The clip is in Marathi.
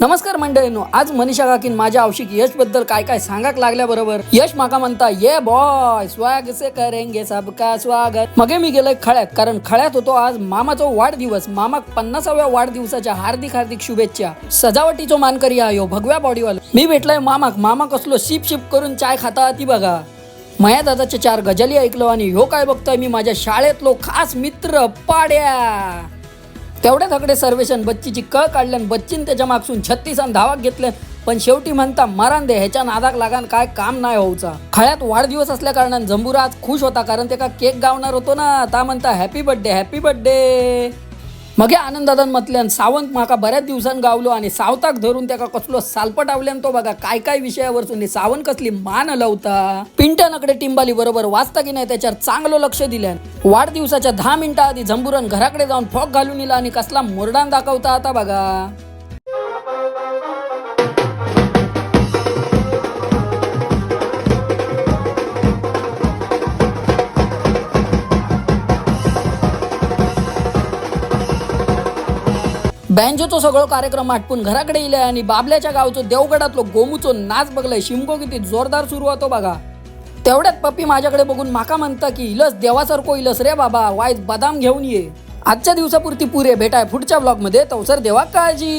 नमस्कार मंडळींनो, आज मनीषा काकीन माझ्या औशिक यश बद्दल काय काय सांगाक लागल्या बरोबर. यश माका म्हणता ये बॉय स्वागत से करेंगे सबका स्वागत. मगे मी गेलोय खळ्यात, कारण खळ्यात होतो आज मामाचा वाढदिवस. मामाक 50व्या वाढदिवसाच्या हार्दिक हार्दिक शुभेच्छा. सजावटीचो मानकरी आयो भगव्या बॉडीवाला. मी भेटलाय मामाक. मामा कसलो शिप शिप करून चाय खाता ती बघा. मया दादाच्या 4 गजाली ऐकलो आणि ह्यो काय बघतोय मी माझ्या शाळेतलो खास मित्र पाड्या. तेवढ्या थकडे सर्वेशन बच्चीची कळ काढल्यान बच्चीन त्याच्या मागसून 36 धावाक घेतले. पण शेवटी म्हणता मरान दे, ह्याच्या नादाक लागान काय काम नाही होऊचा. खळ्यात वाढदिवस असल्या कारणान जंबुरा आज खुश होता, कारण त्याका केक गावणार होतो ना. ता म्हणता हॅपी बर्थडे हॅपी बर्थडे. मगे आनंदादान म्हटल्यान सावंत माका बऱ्याच दिवसांनी गावलो आणि सावताक धरून त्याका कसलो सालपट आवल्यान तो बघा काय काय विषयावर सावंत कसली मान हलवता. पिंट्यानकडे टिंबाली बरोबर वाचता की नाही त्याच्यावर चांगलं लक्ष दिल्यान. वाढदिवसाच्या 10 मिनिटं आधी झंबुरन घराकडे जाऊन फॉक घालून इला आणि कसला मोरडान दाखवता आता बघा. बँजोचो सगळं कार्यक्रम आटपून घराकडे इले आणि बाबल्याच्या गावचो देवगडातलो गोमूचो नाच बघलाय. शिमगो किती जोरदार सुरू होतो बघा. तेवढ्यात पप्पी माझ्याकडे बघून माका म्हणता की इलस देवासारखो इलस रे बाबा, वाईज बदाम घेऊन ये. आजच्या दिवसापुरती पुरे. भेटाय पुढच्या ब्लॉग मध्ये. तवसर देवा काळजी.